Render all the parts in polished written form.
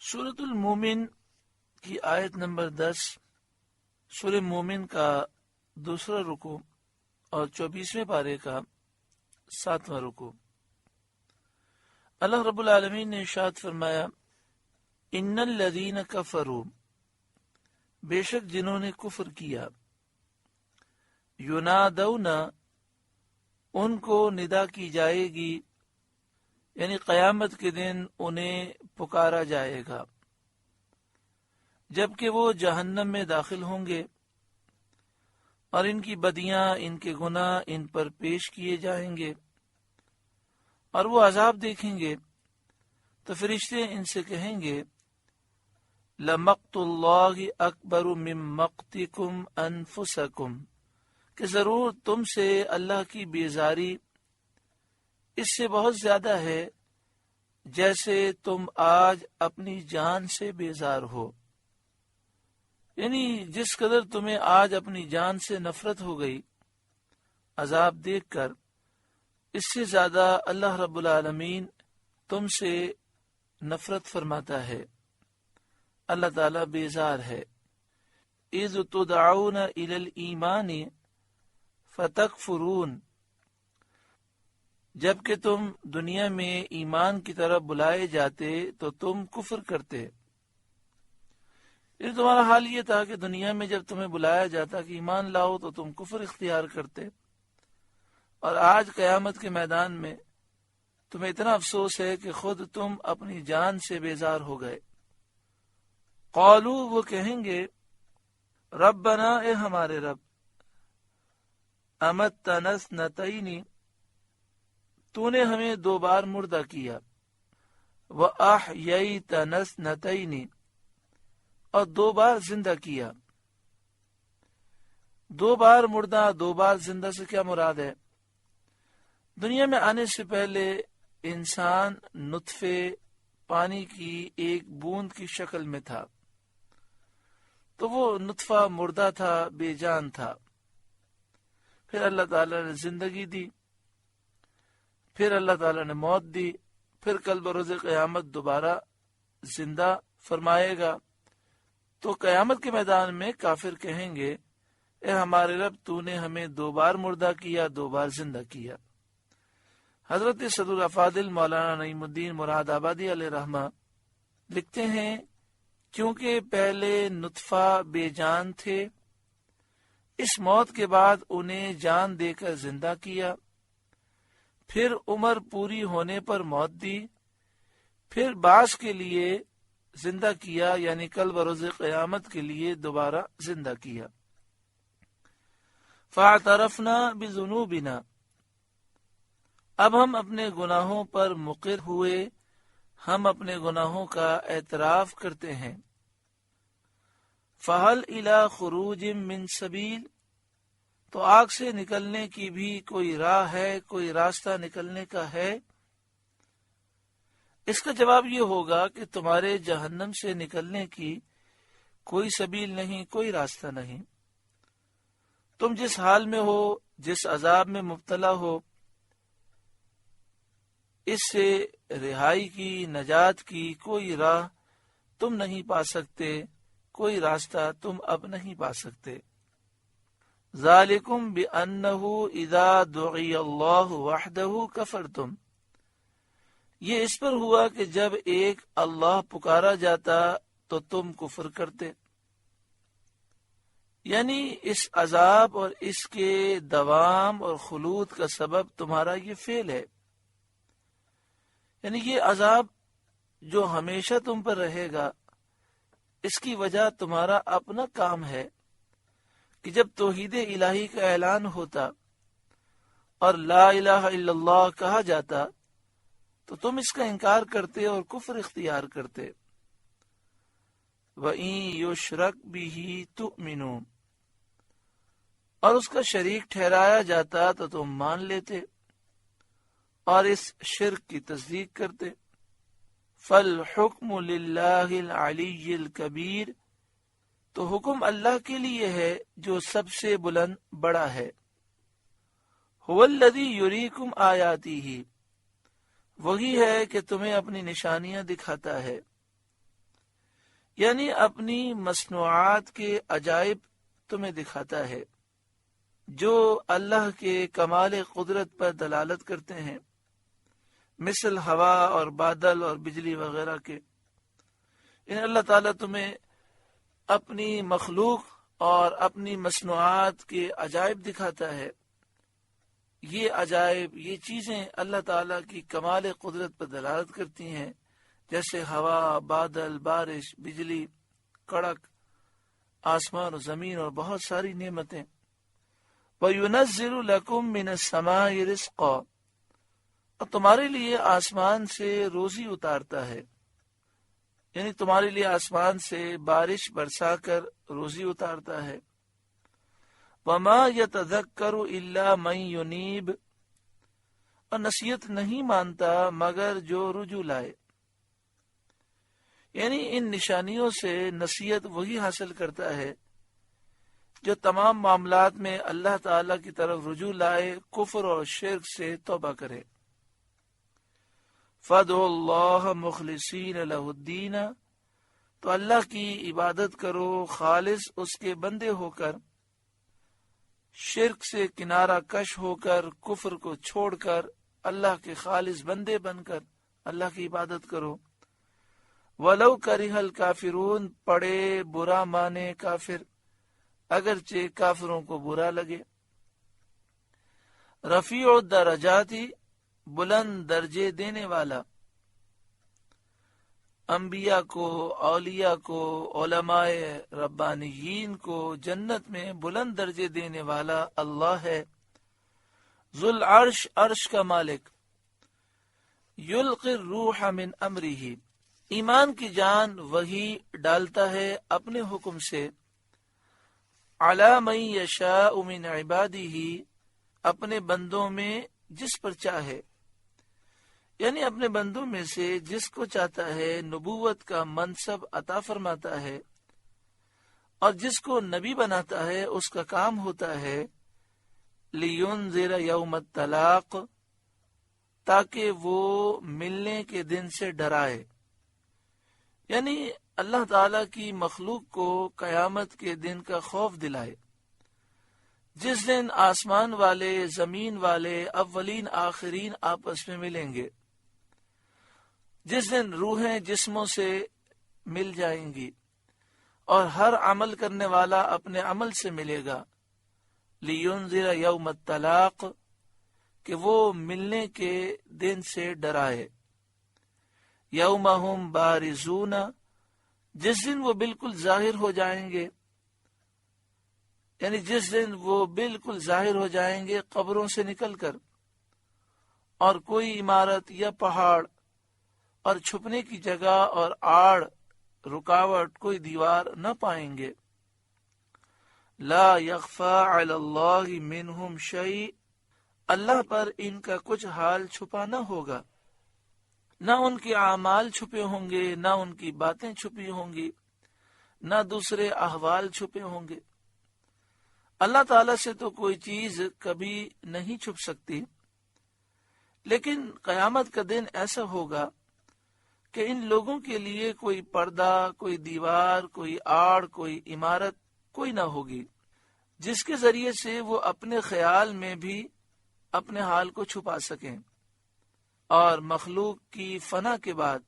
سورۃ المومن کی آیت نمبر 10، سورہ مومن کا دوسرا رکوع اور 24ویں پارے کا 7واں رکوع۔ اللہ رب العالمین نے ارشاد فرمایا، ان الذین کفروا، بے شک جنہوں نے کفر کیا، ینادون، ان کو ندا کی جائے گی، یعنی قیامت کے دن انہیں پکارا جائے گا، جبکہ وہ جہنم میں داخل ہوں گے اور ان کی بدیاں، ان کے گناہ ان پر پیش کیے جائیں گے اور وہ عذاب دیکھیں گے، تو فرشتے ان سے کہیں گے، لَمَقْتُ اللَّهِ أَكْبَرُ مِن مَقْتِكُمْ أَنفُسَكُمْ، کہ ضرور تم سے اللہ کی بیزاری اس سے بہت زیادہ ہے جیسے تم آج اپنی جان سے بیزار ہو، یعنی جس قدر تمہیں آج اپنی جان سے نفرت ہو گئی عذاب دیکھ کر، اس سے زیادہ اللہ رب العالمین تم سے نفرت فرماتا ہے، اللہ تعالیٰ بیزار ہے۔ اذ تدعون الی الایمان فتکفرون، جبکہ تم دنیا میں ایمان کی طرف بلائے جاتے تو تم کفر کرتے۔ یہ تمہارا حال یہ تھا کہ دنیا میں جب تمہیں بلایا جاتا کہ ایمان لاؤ تو تم کفر اختیار کرتے، اور آج قیامت کے میدان میں تمہیں اتنا افسوس ہے کہ خود تم اپنی جان سے بیزار ہو گئے۔ قالو، وہ کہیں گے، ربنا، اے ہمارے رب، امتنا اثنتین، تو نے ہمیں 2 بار مردہ کیا، وَأَحْيَيْتَنَا اثْنَتَيْنِ، اور 2 بار زندہ کیا۔ 2 بار مردہ 2 بار زندہ سے کیا مراد ہے؟ دنیا میں آنے سے پہلے انسان نطفے پانی کی ایک بوند کی شکل میں تھا، تو وہ نطفہ مردہ تھا، بے جان تھا۔ پھر اللہ تعالیٰ نے زندگی دی، پھر اللہ تعالیٰ نے موت دی، پھر کل بروز قیامت دوبارہ زندہ فرمائے گا۔ تو قیامت کے میدان میں کافر کہیں گے، اے ہمارے رب، تو نے ہمیں 2 بار مردہ کیا، 2 بار زندہ کیا۔ حضرت صدر افاضل مولانا نعیم الدین مراد آبادی علیہ رحمہ لکھتے ہیں، کیونکہ پہلے نطفہ بے جان تھے، اس موت کے بعد انہیں جان دے کر زندہ کیا، پھر عمر پوری ہونے پر موت دی، پھر بعث کے لیے زندہ کیا، یعنی کل بروز قیامت کے لیے دوبارہ زندہ کیا۔ فاعترفنا بذنوبنا، اب ہم اپنے گناہوں پر مقر ہوئے، ہم اپنے گناہوں کا اعتراف کرتے ہیں۔ فہل الی خروج من سبیل، تو آگ سے نکلنے کی بھی کوئی راہ ہے، کوئی راستہ نکلنے کا ہے؟ اس کا جواب یہ ہوگا کہ تمہارے جہنم سے نکلنے کی کوئی سبیل نہیں، کوئی راستہ نہیں۔ تم جس حال میں ہو، جس عذاب میں مبتلا ہو، اس سے رہائی کی، نجات کی کوئی راہ تم نہیں پا سکتے، کوئی راستہ تم اب نہیں پا سکتے۔ ذالکم بأنہ اذا دعی اللہ وحدہ کفرتم، یہ اس پر ہوا کہ جب ایک اللہ پکارا جاتا تو تم کفر کرتے، یعنی اس عذاب اور اس کے دوام اور خلود کا سبب تمہارا یہ فعل ہے، یعنی یہ عذاب جو ہمیشہ تم پر رہے گا، اس کی وجہ تمہارا اپنا کام ہے کہ جب توحید الہی کا اعلان ہوتا اور لا الہ الا اللہ کہا جاتا تو تم اس کا انکار کرتے اور کفر اختیار کرتے۔ وَإِن يُشْرَكْ بِهِ تُؤْمِنُوا، اور اس کا شریک ٹھہرایا جاتا تو تم مان لیتے اور اس شرک کی تصدیق کرتے۔ فَالْحُكْمُ لِلَّهِ الْعَلِيِّ الْكَبِيرِ، تو حکم اللہ کے لیے ہے جو سب سے بلند بڑا ہے۔ هُوَ الَّذِي يُرِيكُمْ آيَاتِهِ، وہی ہے کہ تمہیں اپنی نشانیاں دکھاتا ہے۔ یعنی اپنی مصنوعات کے عجائب تمہیں دکھاتا ہے جو اللہ کے کمال قدرت پر دلالت کرتے ہیں، مثل ہوا اور بادل اور بجلی وغیرہ کے۔ ان اللہ تعالیٰ تمہیں اپنی مخلوق اور اپنی مصنوعات کے عجائب دکھاتا ہے۔ یہ عجائب، یہ چیزیں اللہ تعالیٰ کی کمال قدرت پر دلالت کرتی ہیں، جیسے ہوا، بادل، بارش، بجلی، کڑک، آسمان و زمین اور بہت ساری نعمتیں۔ وَيُنَزِّلُ لَكُم مِّنَ السَّمَاءِ رِزْقًا، اور تمہارے لیے آسمان سے روزی اتارتا ہے، یعنی تمہارے لیے آسمان سے بارش برسا کر روزی اتارتا ہے۔ وَمَا يَتَذَكَّرُ إِلَّا مَن يُنِيبُ، اور نصیحت نہیں مانتا مگر جو رجوع لائے، یعنی ان نشانیوں سے نصیحت وہی حاصل کرتا ہے جو تمام معاملات میں اللہ تعالی کی طرف رجوع لائے، کفر اور شرک سے توبہ کرے۔ فَادْعُوا اللَّهَ مُخْلِصِينَ لَهُ الدِّينَ، تو اللہ کی عبادت کرو خالص اس کے بندے ہو کر، شرک سے کنارہ کش ہو کر، کفر کو چھوڑ کر اللہ کے خالص بندے بن کر اللہ کی عبادت کرو۔ وَلَوْ كَرِهَ الْكَافِرُونَ، پڑے برا مانے کافر، اگرچہ کافروں کو برا لگے۔ رفیع الدرجات، بلند درجے دینے والا، انبیاء کو، اولیاء کو، علماء ربانیین کو جنت میں بلند درجے دینے والا اللہ ہے۔ ذو العرش، عرش کا مالک۔ یلقی الروح من امرہ، ایمان کی جان وہی ڈالتا ہے اپنے حکم سے، علی من یشاء من عبادہ، اپنے بندوں میں جس پر چاہے، یعنی اپنے بندوں میں سے جس کو چاہتا ہے نبوت کا منصب عطا فرماتا ہے، اور جس کو نبی بناتا ہے اس کا کام ہوتا ہے لِيُنذِرَ یوم الطلاق، تاکہ وہ ملنے کے دن سے ڈرائے، یعنی اللہ تعالی کی مخلوق کو قیامت کے دن کا خوف دلائے، جس دن آسمان والے، زمین والے، اولین آخرین آپس میں ملیں گے، جس دن روحیں جسموں سے مل جائیں گی اور ہر عمل کرنے والا اپنے عمل سے ملے گا۔ لِيُنذِرَ یوم الطلاق، کہ وہ ملنے کے دن سے ڈرائے۔ یوم ہم بارزون، جس دن وہ بالکل ظاہر ہو جائیں گے، یعنی جس دن وہ بالکل ظاہر ہو جائیں گے قبروں سے نکل کر، اور کوئی عمارت یا پہاڑ اور چھپنے کی جگہ اور آڑ، رکاوٹ، کوئی دیوار نہ پائیں گے۔ لا یخفی علی اللہ منہم شیء، اللہ پر ان کا کچھ حال چھپا نہ ہوگا، نہ ان کے اعمال چھپے ہوں گے، نہ ان کی باتیں چھپی ہوں گی، نہ دوسرے احوال چھپے ہوں گے۔ اللہ تعالیٰ سے تو کوئی چیز کبھی نہیں چھپ سکتی، لیکن قیامت کا دن ایسا ہوگا کہ ان لوگوں کے لیے کوئی پردہ، کوئی دیوار، کوئی آڑ، کوئی عمارت کوئی نہ ہوگی جس کے ذریعے سے وہ اپنے خیال میں بھی اپنے حال کو چھپا سکیں۔ اور مخلوق کی فنا کے بعد،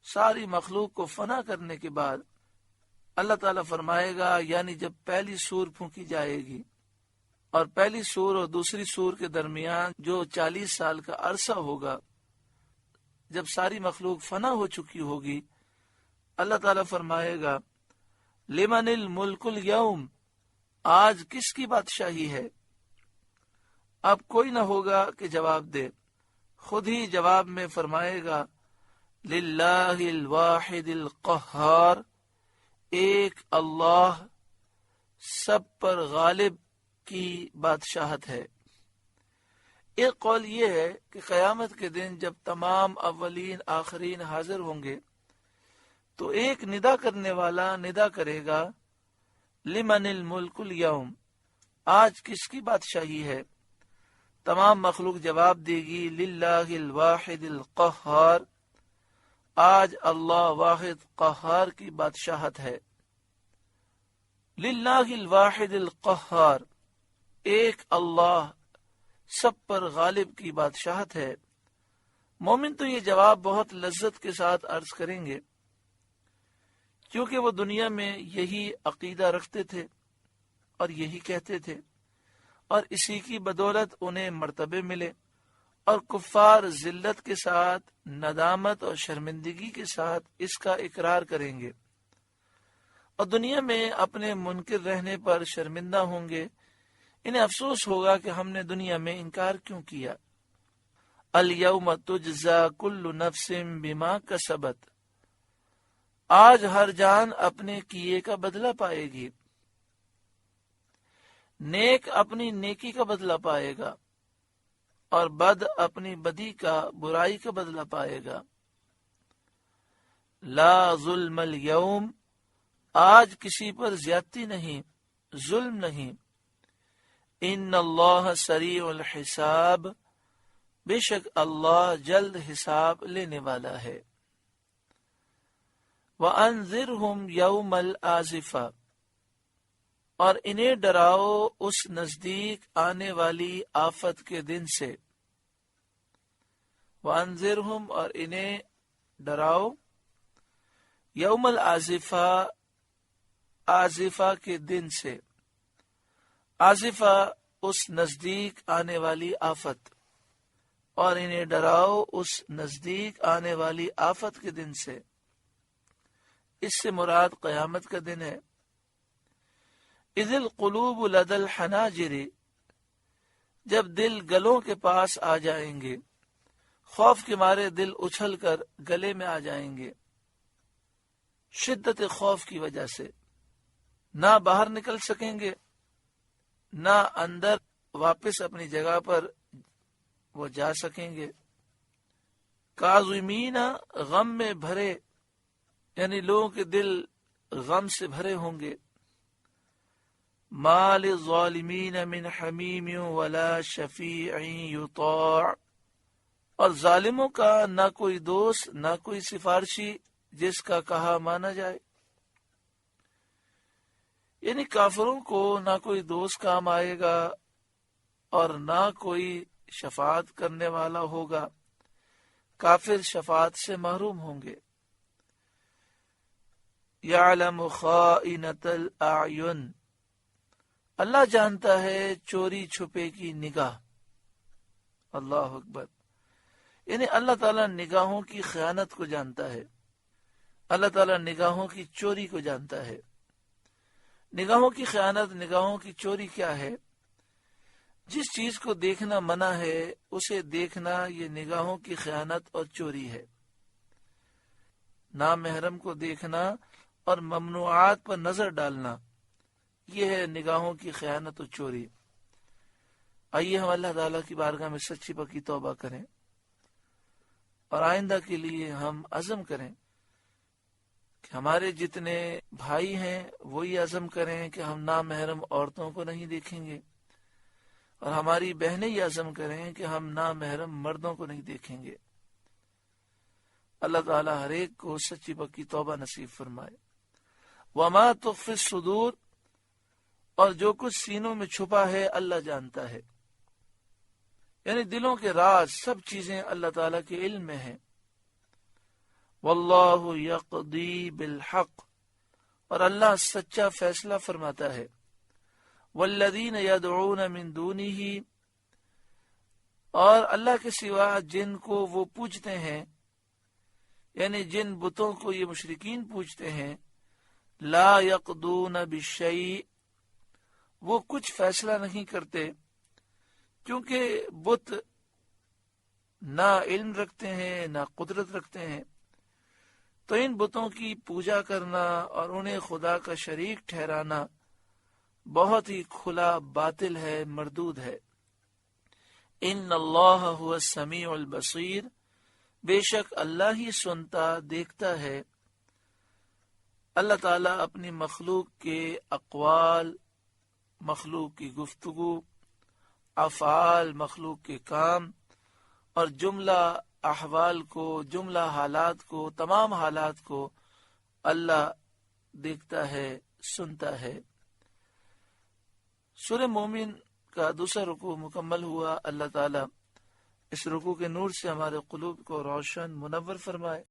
ساری مخلوق کو فنا کرنے کے بعد اللہ تعالیٰ فرمائے گا، یعنی جب پہلی سور پھونکی جائے گی اور پہلی سور اور دوسری سور کے درمیان جو 40 سال کا عرصہ ہوگا، جب ساری مخلوق فنا ہو چکی ہوگی، اللہ تعالیٰ فرمائے گا لمن الملک اليوم، آج کس کی بادشاہی ہے؟ اب کوئی نہ ہوگا کہ جواب دے، خود ہی جواب میں فرمائے گا للہ الواحد القہار، ایک اللہ سب پر غالب کی بادشاہت ہے۔ ایک قول یہ ہے کہ قیامت کے دن جب تمام اولین آخرین حاضر ہوں گے تو ایک ندا کرنے والا ندا کرے گا لمن الملک اليوم، آج کس کی بادشاہی ہے؟ تمام مخلوق جواب دے گی للہ الواحد القہار، آج اللہ واحد قہار کی بادشاہت ہے۔ للہ الواحد القہار، ایک اللہ سب پر غالب کی بادشاہت ہے۔ مومن تو یہ جواب بہت لذت کے ساتھ عرض کریں گے، کیونکہ وہ دنیا میں یہی عقیدہ رکھتے تھے اور یہی کہتے تھے، اور اسی کی بدولت انہیں مرتبے ملے، اور کفار ذلت کے ساتھ، ندامت اور شرمندگی کے ساتھ اس کا اقرار کریں گے، اور دنیا میں اپنے منکر رہنے پر شرمندہ ہوں گے۔ انہیں افسوس ہوگا کہ ہم نے دنیا میں انکار کیوں کیا۔ الیوم تجزا کل نفس بما کسبت، آج ہر جان اپنے کیے کا بدلہ پائے گی۔ نیک اپنی نیکی کا بدلہ پائے گا، اور بد اپنی بدی کا، برائی کا بدلہ پائے گا۔ لا ظلم اليوم، آج کسی پر زیادتی نہیں، ظلم نہیں۔ ان اللہ سریع الحساب، بے شک اللہ جلد حساب لینے والا ہے۔ وَأَنذِرْهُمْ يَوْمَ الْآزِفَةِ، اور انہیں ڈراؤ اس نزدیک آنے والی آفت کے دن سے۔ وَأَنذِرْهُمْ، اور انہیں ڈراؤ، یوم الآزفہ، آزفہ کے دن سے۔ آزفہ اس نزدیک آنے والی آفت، اور انہیں ڈراؤ اس نزدیک آنے والی آفت کے دن سے۔ اس سے مراد قیامت کا دن ہے۔ اذ القلوب لدى الحناجر، جب دل گلوں کے پاس آ جائیں گے، خوف کے مارے دل اچھل کر گلے میں آ جائیں گے، شدت خوف کی وجہ سے نہ باہر نکل سکیں گے، نہ اندر واپس اپنی جگہ پر وہ جا سکیں گے۔ کاظمین، غم میں بھرے، یعنی لوگوں کے دل غم سے بھرے ہوں گے۔ ما للظالمین من حمیم ولا شفیع یطاع، اور ظالموں کا نہ کوئی دوست، نہ کوئی سفارشی جس کا کہا مانا جائے۔ یعنی کافروں کو نہ کوئی دوست کام آئے گا اور نہ کوئی شفاعت کرنے والا ہوگا، کافر شفاعت سے محروم ہوں گے۔ یعلم خائنۃ الاعین، اللہ جانتا ہے چوری چھپے کی نگاہ۔ اللہ اکبر، یعنی اللہ تعالیٰ نگاہوں کی خیانت کو جانتا ہے، اللہ تعالیٰ نگاہوں کی چوری کو جانتا ہے۔ نگاہوں کی خیانت، نگاہوں کی چوری کیا ہے؟ جس چیز کو دیکھنا منع ہے اسے دیکھنا، یہ نگاہوں کی خیانت اور چوری ہے۔ نامحرم کو دیکھنا اور ممنوعات پر نظر ڈالنا، یہ ہے نگاہوں کی خیانت اور چوری۔ آئیے ہم اللہ تعالیٰ کی بارگاہ میں سچی پکی توبہ کریں، اور آئندہ کے لیے ہم عزم کریں کہ ہمارے جتنے بھائی ہیں وہی عزم کریں کہ ہم نامحرم عورتوں کو نہیں دیکھیں گے، اور ہماری بہنیں یہ عزم کریں کہ ہم نامحرم مردوں کو نہیں دیکھیں گے۔ اللہ تعالیٰ ہر ایک کو سچی پکی توبہ نصیب فرمائے۔ وما تخفی الصدور، اور جو کچھ سینوں میں چھپا ہے اللہ جانتا ہے، یعنی دلوں کے راز، سب چیزیں اللہ تعالیٰ کے علم میں ہیں۔ واللہ یقضی بالحق، اور اللہ سچا فیصلہ فرماتا ہے۔ والذین یدعون من دونہ، اور اللہ کے سوا جن کو وہ پوجتے ہیں، یعنی جن بتوں کو یہ مشرکین پوجتے ہیں، لا یقضون بشیء، وہ کچھ فیصلہ نہیں کرتے، کیونکہ بت نہ علم رکھتے ہیں نہ قدرت رکھتے ہیں، تو ان بتوں کی پوجا کرنا اور انہیں خدا کا شریک ٹھہرانا بہت ہی کھلا باطل ہے، مردود ہے۔ ان اللہ هو السمیع البصیر، بے شک اللہ ہی سنتا دیکھتا ہے۔ اللہ تعالیٰ اپنی مخلوق کے اقوال، مخلوق کی گفتگو، افعال، مخلوق کے کام اور جملہ احوال کو، جملہ حالات کو، تمام حالات کو اللہ دیکھتا ہے، سنتا ہے۔ سورہ مومن کا دوسرا رکوع مکمل ہوا۔ اللہ تعالی اس رکوع کے نور سے ہمارے قلوب کو روشن منور فرمائے۔